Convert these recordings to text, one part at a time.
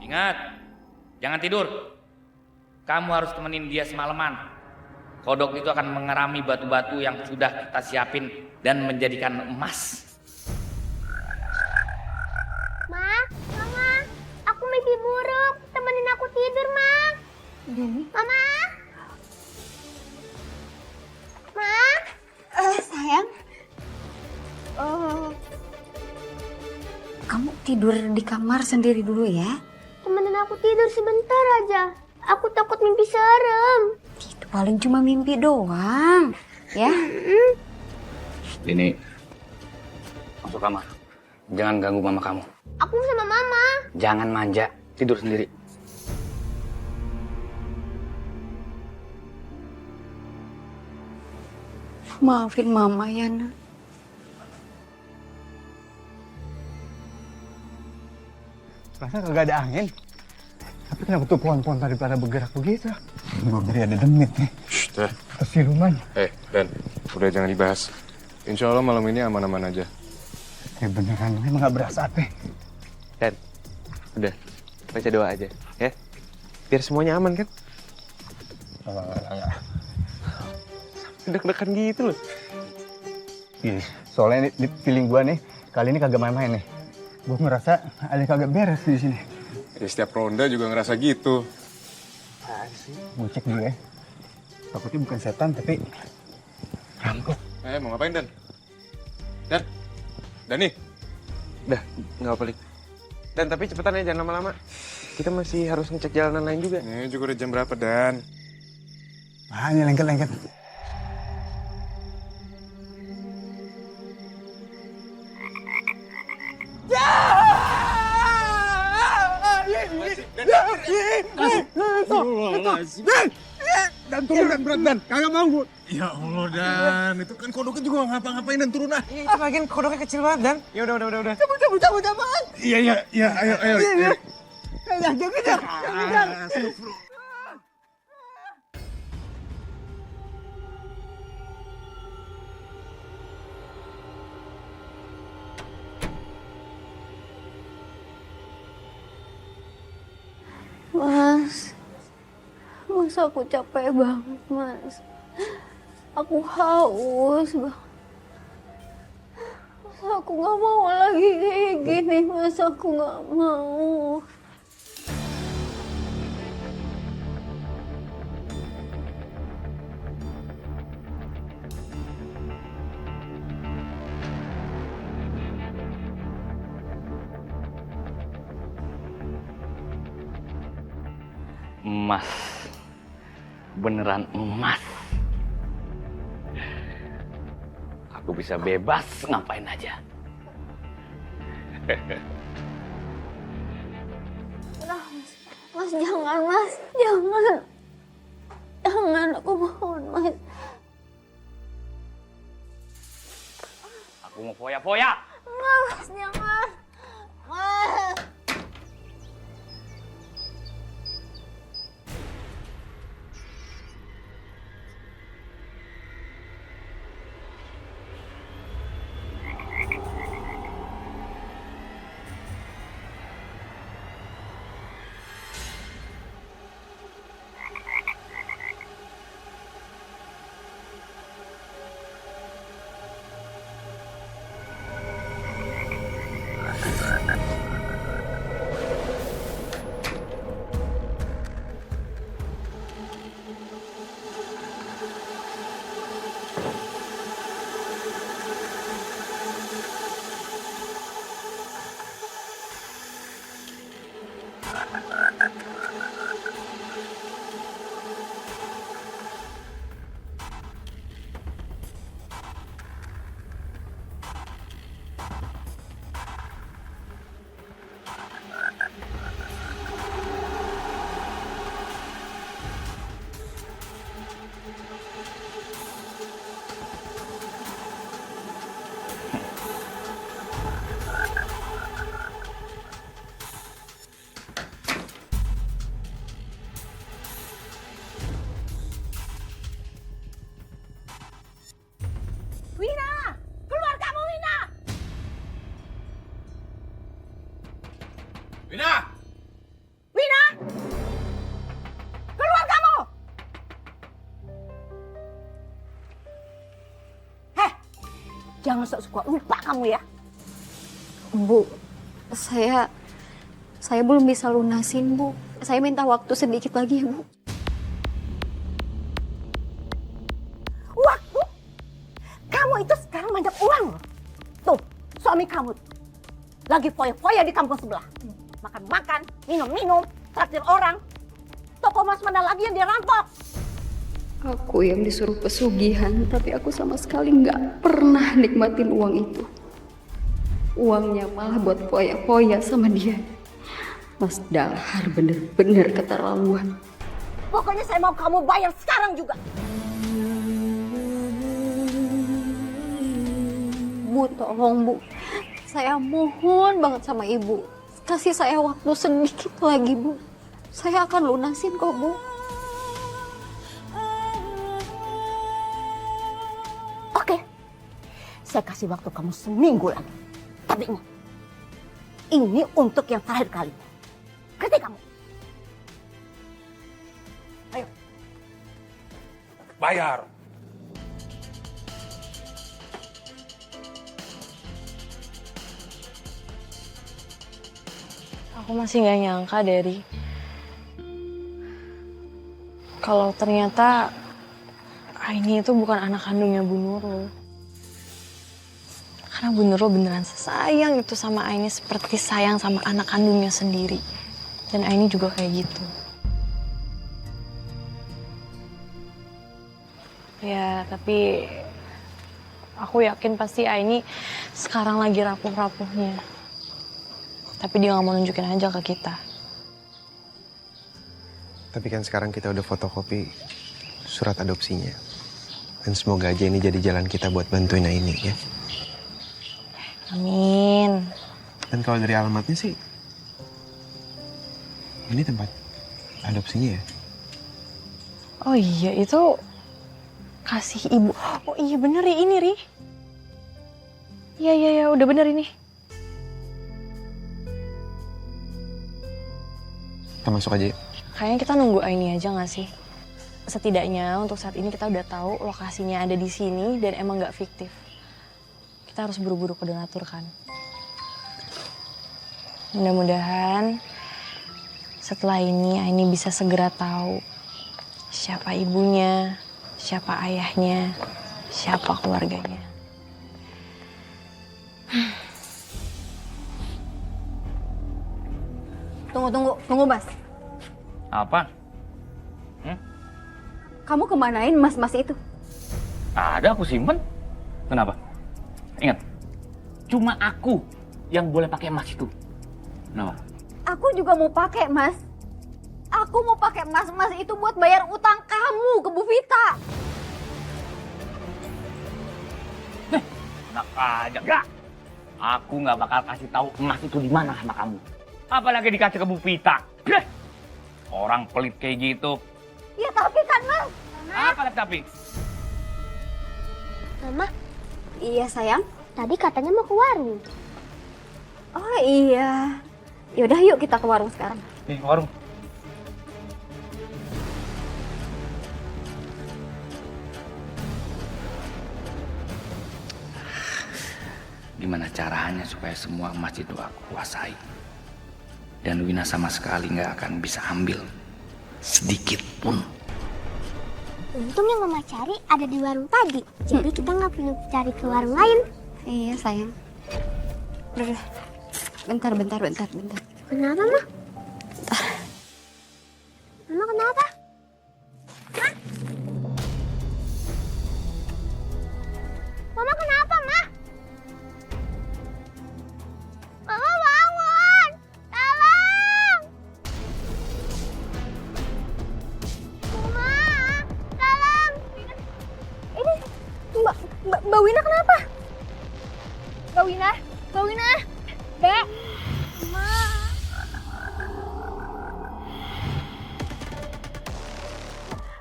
Ingat, jangan tidur. Kamu harus temenin dia semalaman. Kodok itu akan mengerami batu-batu yang sudah kita siapin dan menjadikan emas. Ma, Mama, aku mimpi buruk. Temenin aku tidur, Ma. Mama. Ma. Sayang. Kamu tidur di kamar sendiri dulu ya. Temenin aku tidur sebentar aja. Aku takut mimpi serem. Itu paling cuma mimpi doang. Ya. Ini masuk kamar. Jangan ganggu mama kamu. Aku sama Mama. Jangan manja, tidur sendiri. Maafin mama ya, Nak. Perasaan kagak ada angin. Tapi kenapa tuh pohon-pohon tadi pada bergerak begitu? Gue beri ada demit nih. Dah. Atau siluman. Dan udah jangan dibahas. Insya Allah malam ini aman-aman aja. Ya beneran, emang gak berasa apa? Dan, udah, baca doa aja, ya. Biar semuanya aman, kan? Enggak. Deg-degan gitu loh. Iya, soalnya di feeling gue nih, kali ini kagak main-main nih. Gue ngerasa ada yang kagak beres di sini. Ya, setiap ronda juga ngerasa gitu. Gue cek dulu ya. Takutnya bukan setan, tapi rampok. Mau ngapain, Dan? Dani? Udah, nggak apa-apa, Lik. Dan, tapi cepetan ya, jangan lama-lama. Kita masih harus ngecek jalanan lain juga. Ini juga udah jam berapa, Dan? Hanya lengket-lengket. Dan turun Dan berat Dan, kagak mau gue. Ya Allah, Dan. Itu kan kodoknya juga nggak ngapa-ngapain, Dan turun ah. Itu lagian kodoknya kecil banget, Dan. Ya udah. Cabut. Iya, ayo. Kejar. Mas, aku capek banget, Mas. Aku haus banget. Mas, aku nggak mau lagi kayak gini, Mas. Aku nggak mau. Emas. Beneran emas. Aku bisa bebas ngapain aja. Mas, jangan, Mas. Jangan, aku mohon, Mas. Aku mau foya-foya. Enggak, Mas, jangan. Mas. Wina! masa suka lupa kamu ya? Bu, saya belum bisa lunasin, Bu. Saya minta waktu sedikit lagi ya, Bu. Waktu? Kamu itu sekarang banyak uang loh. Tuh, suami kamu lagi foya-foya di kampung sebelah. Makan-makan, minum-minum, traktir orang. Toko emas mana lagi yang dia rampok? Aku yang disuruh pesugihan, tapi aku sama sekali nggak pernah nikmatin uang itu. Uangnya malah buat foya-foya sama dia. Mas Dahar bener-bener keterlaluan. Pokoknya saya mau kamu bayar sekarang juga. Bu, tolong Bu. Saya mohon banget sama Ibu. Kasih saya waktu sedikit lagi, Bu. Saya akan lunasin kok, Bu. Oke, saya kasih waktu kamu seminggu lagi. Tapi ingat, ini untuk yang terakhir kali. Ngerti kamu? Ayo. Bayar. Aku masih nggak nyangka dari kalau ternyata Aini itu bukan anak kandungnya Bu Nurul. Karena Bu Nurul beneran sayang itu sama Aini seperti sayang sama anak kandungnya sendiri. Dan Aini juga kayak gitu. Ya, tapi aku yakin pasti Aini sekarang lagi rapuh-rapuhnya. Tapi dia nggak mau nunjukin aja ke kita. Tapi kan sekarang kita udah fotokopi surat adopsinya. Dan semoga aja ini jadi jalan kita buat bantuin Aini ya. Amin. Dan kalau dari alamatnya sih, ini tempat adopsinya ya? Oh iya, itu kasih ibu. Oh iya bener ya ini, Ri. Iya, udah bener ini. Kita masuk aja ya? Kayaknya kita nunggu Aini aja gak sih? Setidaknya untuk saat ini kita udah tahu lokasinya ada di sini dan emang gak fiktif. Kita harus buru-buru ke donatur kan. Mudah-mudahan setelah ini Aini bisa segera tahu siapa ibunya, siapa ayahnya, siapa keluarganya. Tunggu, Mas. Apa? Kamu kemanain mas-mas itu? Ada aku simpen. Kenapa? Ingat, cuma aku yang boleh pakai emas itu. Kenapa? Aku juga mau pakai, Mas. Aku mau pakai mas-mas itu buat bayar utang kamu ke Bu Vita. Enak aja, enggak. Aku nggak bakal kasih tahu emas itu di mana sama kamu. Apalagi dikasih ke Bu Vita. Orang pelit kayak gitu. Ya tapi kan, Mas. Apa tapi? Mama, Iya, sayang. tadi katanya mau ke warung. Oh iya. Yaudah yuk kita ke warung sekarang. Nih, warung. Gimana caranya supaya semua emas itu aku kuasai? Dan Wina sama sekali nggak akan bisa ambil sedikit pun. Untung yang Mama cari ada di warung tadi. Jadi kita nggak perlu cari ke warung lain. Iya, sayang. Udah. Bentar. Kenapa, Ma? Mama kenapa? Hah? Mama kenapa, Ma? Mama bangun! Tolong! Mama, tolong! Ini Mbak Wina kenapa? Mbak Wina! Mbak!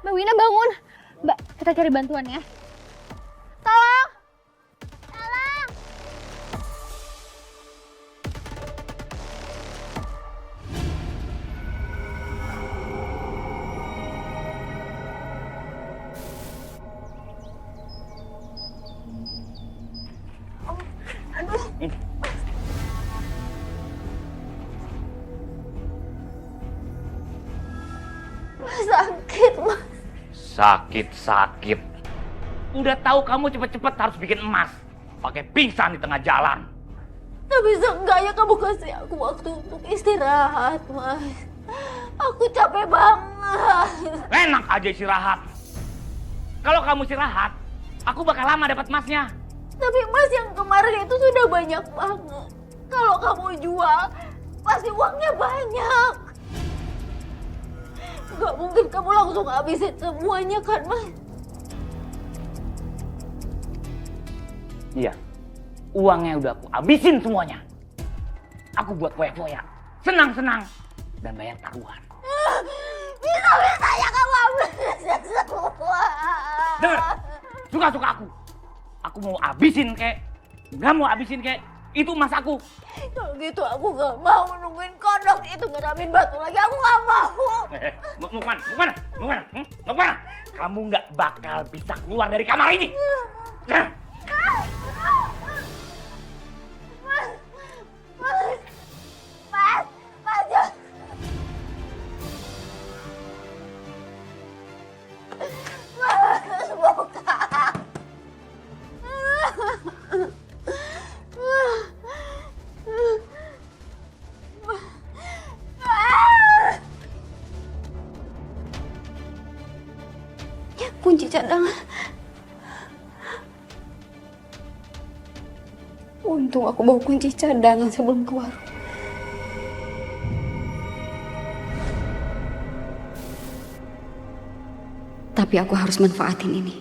Mbak Wina bangun. Mbak, kita cari bantuan ya. Tolong! Tolong! Sakit. Udah tahu kamu cepet-cepet harus bikin emas. Pakai pingsan di tengah jalan. Tapi seenggaknya kamu kasih aku waktu untuk istirahat, Mas. Aku capek banget. Enak aja istirahat. Kalau kamu istirahat, aku bakal lama dapat emasnya. Tapi emas yang kemarin itu sudah banyak banget. Kalau kamu jual, pasti uangnya banyak. Gak mungkin kamu langsung habisin semuanya kan, Mas? Iya, uangnya udah aku habisin semuanya. Aku buat foya-foya, senang-senang, dan bayar taruhan. Bisa-bisanya kamu habisin semua. Dengar, suka-suka aku. Aku mau habisin kek, nggak mau habisin kek, itu emas aku. Kalau gitu aku gak mau nungguin kodok itu ngeramin batu lagi. Aku gak mau. Mau kemana? Mau kemana? Kamu nggak bakal bisa keluar dari kamar ini. Mas, jangan. Mas, buka. Kunci cadangan. Untung aku bawa kunci cadangan sebelum ke warung. Tapi aku harus manfaatin ini.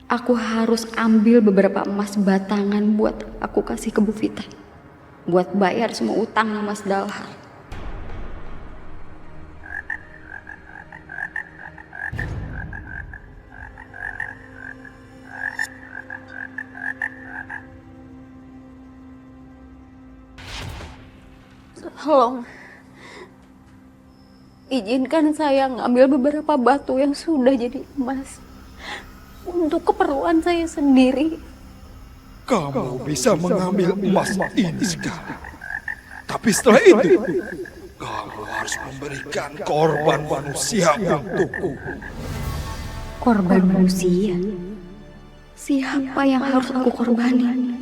Aku harus ambil beberapa emas batangan buat aku kasih ke Bu Vita. Buat bayar semua utangnya Mas Dalhar. Tolong, izinkan saya ngambil beberapa batu yang sudah jadi emas untuk keperluan saya sendiri. Kamu bisa mengambil emas ini sekarang. Tapi setelah itu, kamu harus memberikan korban manusia untukku. Korban manusia? Siapa yang harus aku korbani?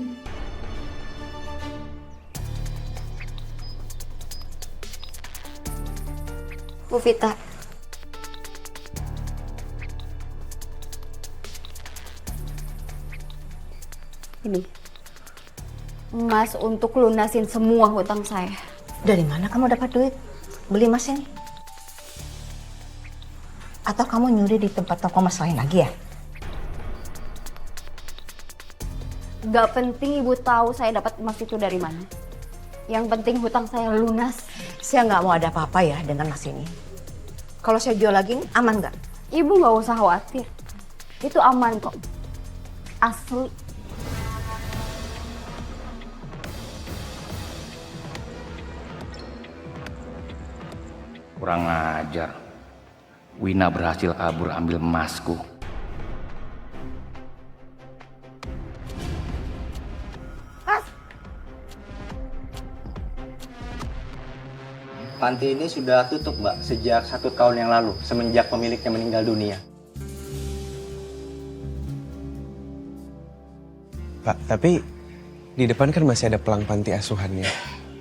Bu Vita. Ini emas untuk lunasin semua hutang saya. Dari mana kamu dapat duit beli emas ini? Atau kamu nyuri di tempat toko emas lain lagi ya? Gak penting ibu tahu saya dapat emas itu dari mana. Yang penting hutang saya lunas. Saya nggak mau ada apa-apa ya dengan emas ini. Kalau saya jual lagi, aman nggak? Ibu gak usah khawatir. Itu aman kok. Asli. Kurang ajar. Wina berhasil kabur ambil emasku. Panti ini sudah tutup, Mbak, sejak 1 tahun yang lalu, semenjak pemiliknya meninggal dunia. Pak, tapi di depan kan masih ada pelang panti asuhannya.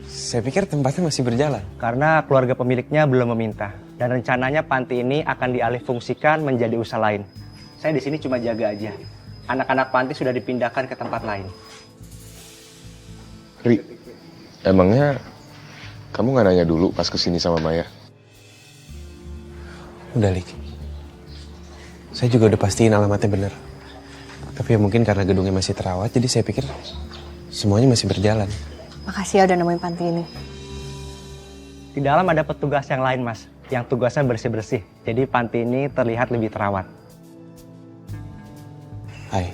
Saya pikir tempatnya masih berjalan. Karena keluarga pemiliknya belum meminta, dan rencananya panti ini akan dialihfungsikan menjadi usaha lain. Saya di sini cuma jaga aja. Anak-anak panti sudah dipindahkan ke tempat lain. Ri, emangnya kamu nggak nanya dulu pas kesini sama Maya? Udah, Lik. Saya juga udah pastiin alamatnya bener. Tapi ya mungkin karena gedungnya masih terawat, jadi saya pikir semuanya masih berjalan. Makasih ya udah nemuin panti ini. Di dalam ada petugas yang lain, Mas, yang tugasnya bersih-bersih. Jadi panti ini terlihat lebih terawat. Hai,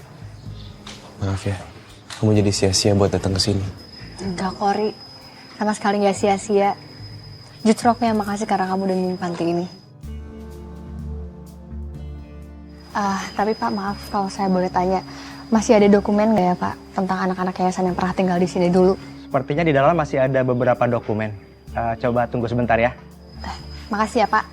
maaf ya, kamu jadi sia-sia buat datang ke sini. Enggak, Kori. Sama sekali nggak sia-sia. Justru aku yang makasih karena kamu udah nemuin panti ini. Tapi Pak, maaf kalau saya boleh tanya, masih ada dokumen nggak ya Pak tentang anak-anak yayasan yang pernah tinggal di sini dulu? Sepertinya di dalam masih ada beberapa dokumen. Coba tunggu sebentar ya. Makasih ya Pak.